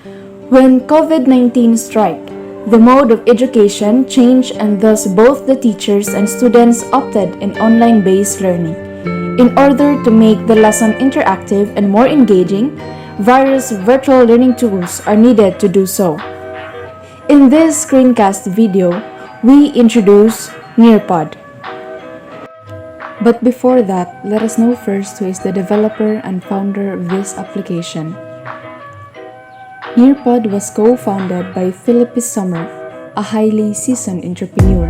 When COVID-19 struck, the mode of education changed and thus both the teachers and students opted in online-based learning. In order to make the lesson interactive and more engaging, various virtual learning tools are needed to do so. In this screencast video, we introduce NEARPOD. But before that, let us know first who is the developer and founder of this application. NEARPOD was co-founded by Philip Summer, a highly seasoned entrepreneur.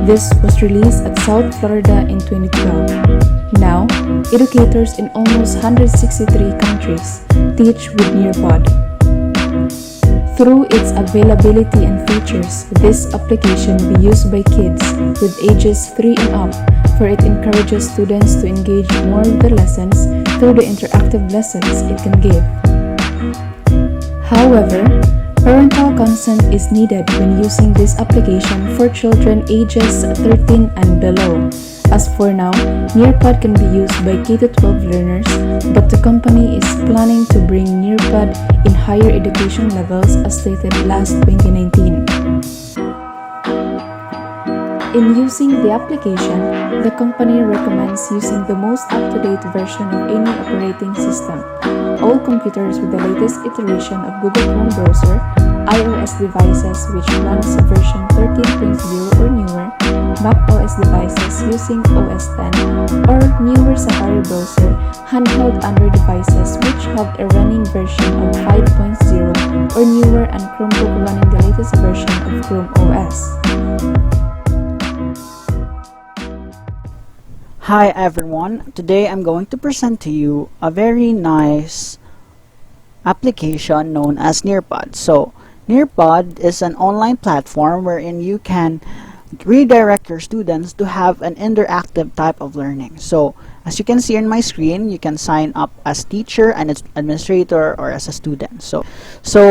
This was released at South Florida in 2012. Now, educators in almost 163 countries teach with NEARPOD. Through its availability and features, this application be used by kids with ages 3 and up, for it encourages students to engage more with the lessons through the interactive lessons it can give. However, parental consent is needed when using this application for children ages 13 and below. As for now, NEARPOD can be used by K-12 learners, but the company is planning to bring NEARPOD in higher education levels as stated last 2019. In using the application, the company recommends using the most up-to-date version of any operating system. All computers with the latest iteration of Google Chrome browser, iOS devices which runs version 13.0 or newer, macOS devices using OS X, or newer Safari browser, handheld Android devices which have a running version of 5.0 or newer, and Chromebook running the latest version of Chrome OS. Hi everyone, today I'm going to present to you a very nice application known as NEARPOD. So, NEARPOD is an online platform wherein you can redirect your students to have an interactive type of learning. So, as you can see on my screen, you can sign up as teacher and as administrator or as a student. So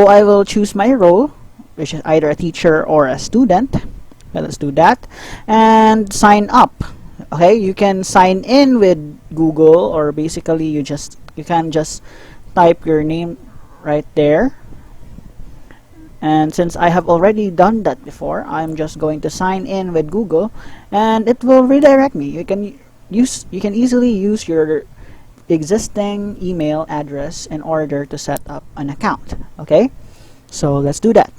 I will choose my role, which is either a teacher or a student. Let's do that and sign up. Okay, you can sign in with Google, or basically you can just type your name right there. And since I have already done that before, I'm just going to sign in with Google and it will redirect me. You can easily use your existing email address in order to set up an account. Okay, so let's do that.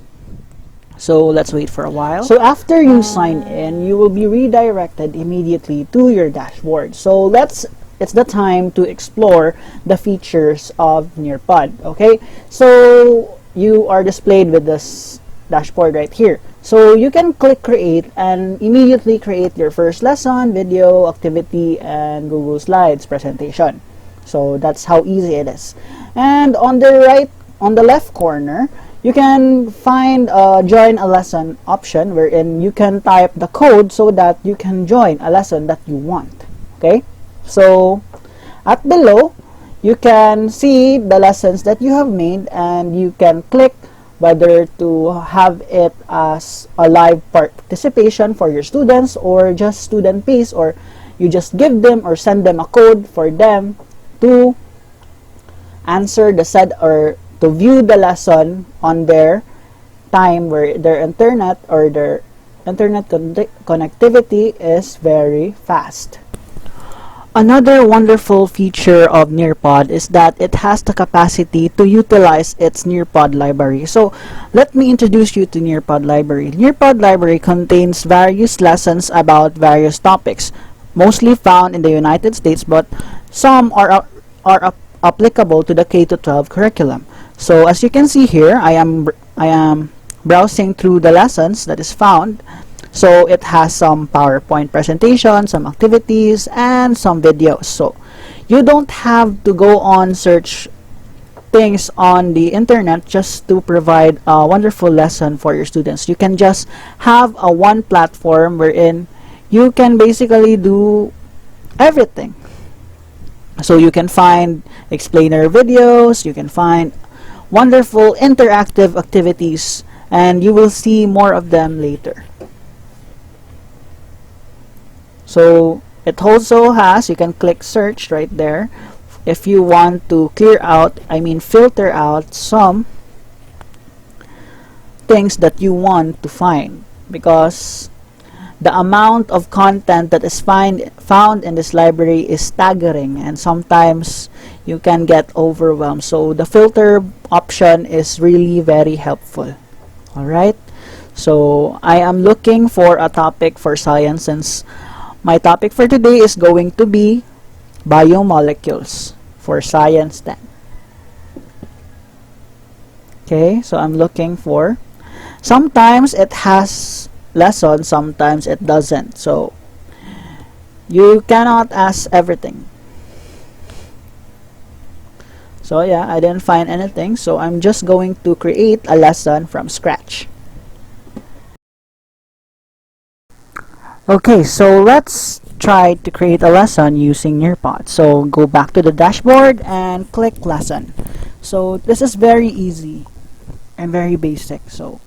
So let's wait for a while. So after you sign in, you will be redirected immediately to your dashboard. So it's the time to explore the features of NEARPOD. Okay, so you are displayed with this dashboard right here. So you can click create and immediately create your first lesson, video, activity, and Google Slides presentation. So that's how easy it is. And on the left corner, you can find join a lesson option wherein you can type the code so that you can join a lesson that you want. Okay, so at below you can see the lessons that you have made and you can click whether to have it as a live participation for your students or just student piece, or you just give them or send them a code for them to answer the said or to view the lesson on their time where their internet or their internet connectivity is very fast. Another wonderful feature of NEARPOD is that it has the capacity to utilize its NEARPOD library. So let me introduce you to NEARPOD library. NEARPOD library contains various lessons about various topics, mostly found in the United States, but some are applicable to the K-12 curriculum. So as you can see here, I am browsing through the lessons that is found. So it has some PowerPoint presentations, some activities, and some videos. So you don't have to go on search things on the internet just to provide a wonderful lesson for your students. You can just have a one platform wherein you can basically do everything. So you can find explainer videos, you can find wonderful interactive activities, and you will see more of them later. So it also has, you can click search right there if you want to filter out some things that you want to find, because the amount of content that is found in this library is staggering, and sometimes you can get overwhelmed. So the filter option is really very helpful. Alright, so I am looking for a topic for science, since my topic for today is going to be biomolecules for science 10. Okay, so I'm looking for, sometimes it has lesson, sometimes it doesn't, so you cannot ask everything. So yeah, I didn't find anything, so I'm just going to create a lesson from scratch. Okay, so let's try to create a lesson using NEARPOD. So go back to the dashboard and click lesson. So this is very easy and very basic. So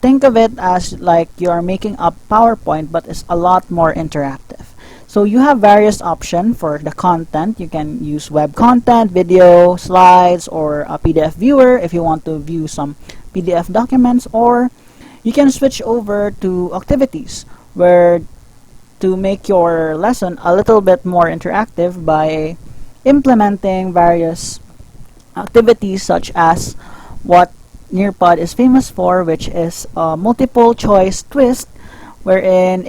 think of it as like you are making a PowerPoint, but it's a lot more interactive. So you have various options for the content. You can use web content, video, slides, or a PDF viewer if you want to view some PDF documents, or you can switch over to activities, where to make your lesson a little bit more interactive by implementing various activities, such as what NEARPOD is famous for, which is a multiple choice twist, wherein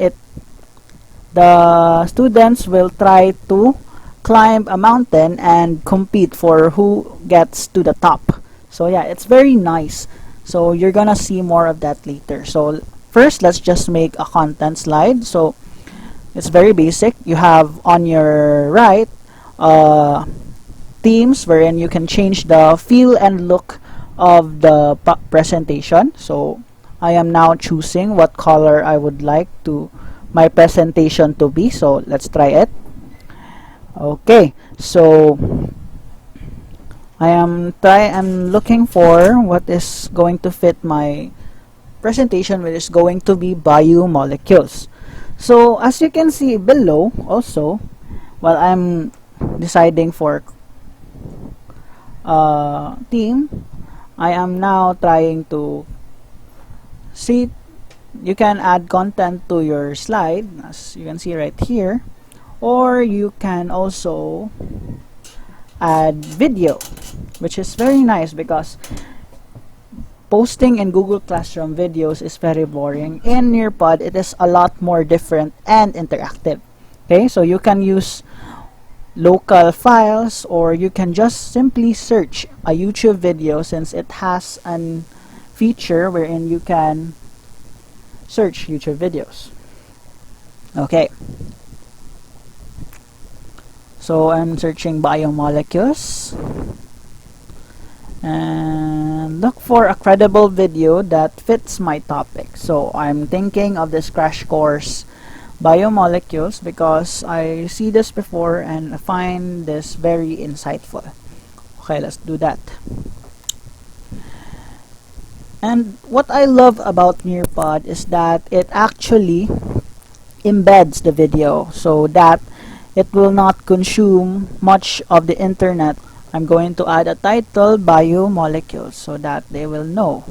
the students will try to climb a mountain and compete for who gets to the top. So yeah, it's very nice. So you're gonna see more of that later. So first, let's just make a content slide. So it's very basic. You have on your right themes, wherein you can change the feel and look of the presentation. So I am now choosing what color I would like to my presentation to be. So let's try it. Okay, so I'm looking for what is going to fit my presentation, which is going to be biomolecules. So as you can see below, also while I'm deciding for theme, I am now trying to see. You can add content to your slide, as you can see right here, or you can also add video, which is very nice, because posting in Google Classroom videos is very boring. In NEARPOD, it is a lot more different and interactive. Okay, so you can use local files, or you can just simply search a YouTube video, since it has an feature wherein you can search YouTube videos. Okay, so I'm searching biomolecules and look for a credible video that fits my topic. So I'm thinking of this crash course biomolecules, because I see this before and I find this very insightful. Okay, let's do that. And what I love about NEARPOD is that it actually embeds the video, so that it will not consume much of the internet. I'm going to add a title, biomolecules, so that they will know.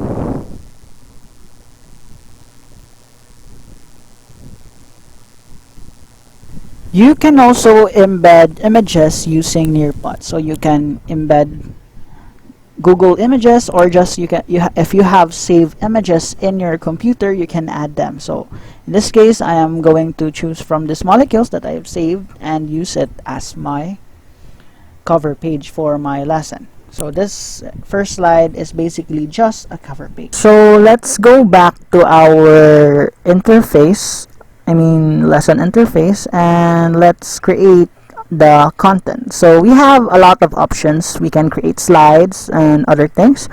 You can also embed images using NEARPOD. So you can embed Google Images, or just if you have saved images in your computer, you can add them. So in this case, I am going to choose from these molecules that I have saved and use it as my cover page for my lesson. So this first slide is basically just a cover page. So let's go back to our interface, lesson interface, and let's create the content. So we have a lot of options. We can create slides and other things,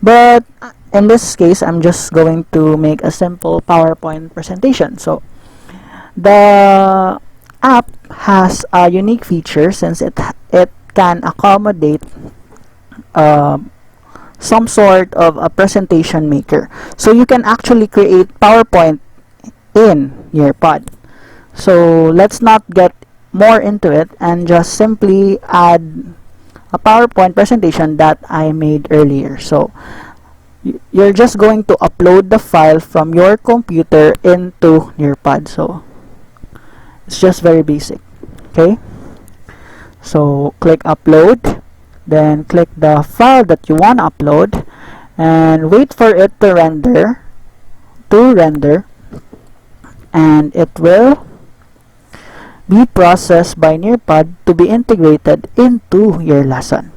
but in this case, I'm just going to make a simple PowerPoint presentation. So the app has a unique feature, since it can accommodate some sort of a presentation maker. So you can actually create PowerPoint in NEARPOD. So let's not get more into it and just simply add a PowerPoint presentation that I made earlier. So You're just going to upload the file from your computer into NEARPOD. So it's just very basic. Okay, so click upload, then click the file that you want to upload and wait for it to render, and it will be processed by NEARPOD to be integrated into your lesson.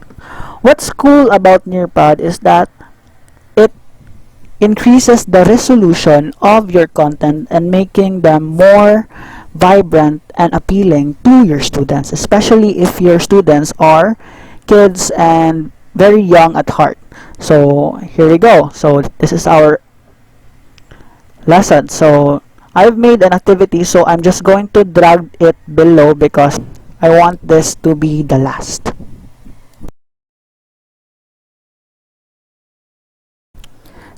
What's cool about NEARPOD is that it increases the resolution of your content and making them more vibrant and appealing to your students, especially if your students are kids and very young at heart. So here we go. So this is our lesson. So I've made an activity, so I'm just going to drag it below because I want this to be the last.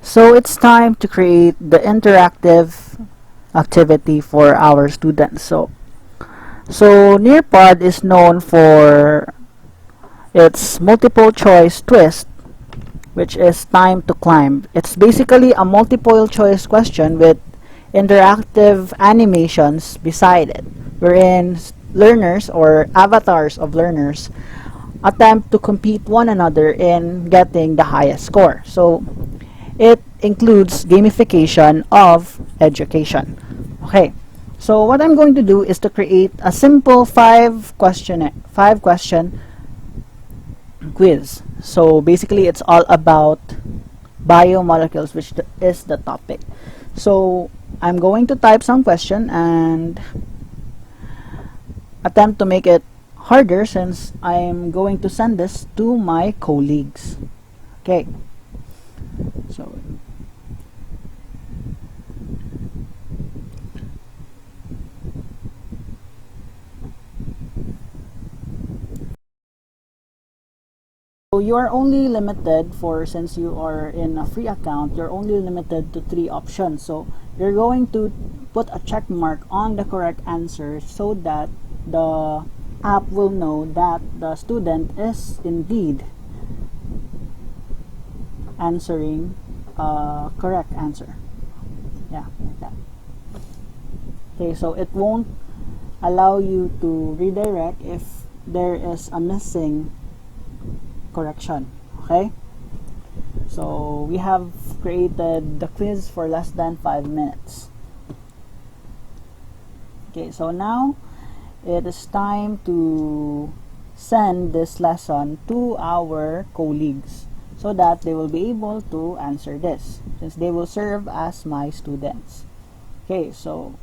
So it's time to create the interactive activity for our students. So NEARPOD is known for its multiple choice twist, which is time to climb. It's basically a multiple choice question with interactive animations beside it, wherein learners or avatars of learners attempt to compete one another in getting the highest score. So it includes gamification of education. Okay, so what I'm going to do is to create a simple five question quiz. So basically it's all about biomolecules, which is the topic. So I'm going to type some question and attempt to make it harder since I'm going to send this to my colleagues. Okay, so you are only limited since you are in a free account, you're only limited to 3 options. So you're going to put a check mark on the correct answer so that the app will know that the student is indeed answering a correct answer. Yeah, like that. Okay, so it won't allow you to redirect if there is a missing correction. Okay, so we have created the quiz for less than 5 minutes. Okay, so now it is time to send this lesson to our colleagues so that they will be able to answer this since they will serve as my students. Okay, so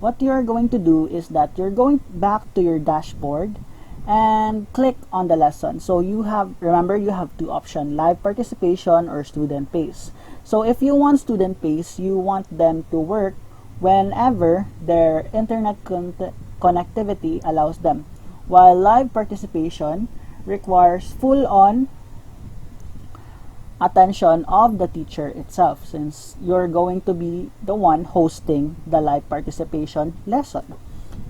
what you are going to do is that you're going back to your dashboard and click on the lesson. So remember you have 2 options, live participation or student pace. So if you want student pace, you want them to work whenever their internet connectivity allows them, while live participation requires full-on attention of the teacher itself since you're going to be the one hosting the live participation lesson.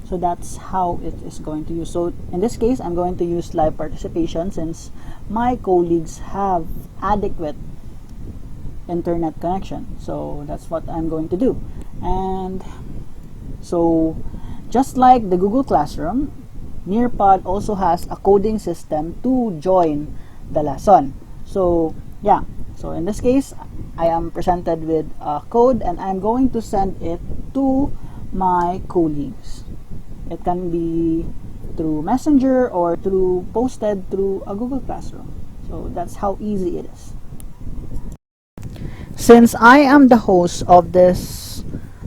So that's how it is going to use. So in this case, I'm going to use live participation since my colleagues have adequate internet connection. So that's what I'm going to do. And so just like the Google Classroom, NEARPOD also has a coding system to join the lesson. So yeah, so in this case, I am presented with a code and I'm going to send it to my colleagues. It can be through Messenger or posted through a Google Classroom. So that's how easy it is. Since I am the host of this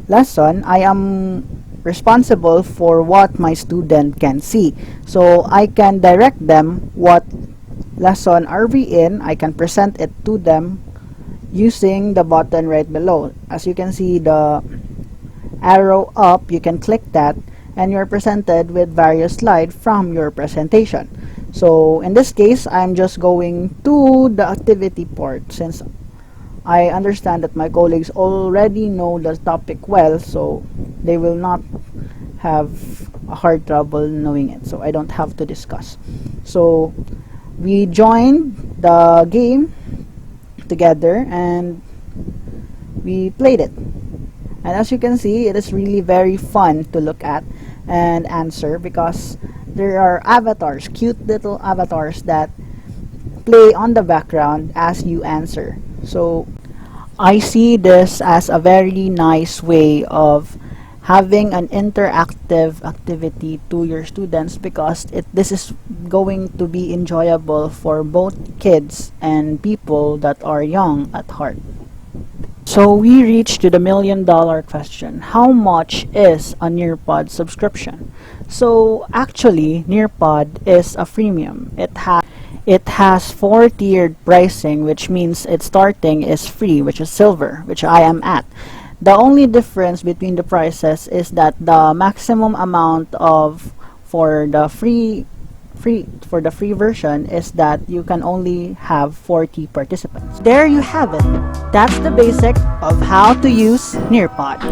lesson, I am responsible for what my student can see. So I can direct them what lesson are we in. I can present it to them using the button right below. As you can see, the arrow up, you can click that and you're presented with various slides from your presentation. So in this case, I'm just going to the activity part since I understand that my colleagues already know the topic well, so they will not have a hard trouble knowing it, so I don't have to discuss. So we joined the game together and we played it. And as you can see, it is really very fun to look at and answer because there are avatars, cute little avatars that play on the background as you answer. So I see this as a very nice way of having an interactive activity to your students because this is going to be enjoyable for both kids and people that are young at heart. So we reach to the $1,000,000 question. How much is a NEARPOD subscription? So actually, NEARPOD is a freemium. It has 4-tiered pricing, which means its starting is free, which is silver, which I am at. The only difference between the prices is that the maximum amount for the free version is that you can only have 40 participants. There you have it. That's the basic of how to use NEARPOD.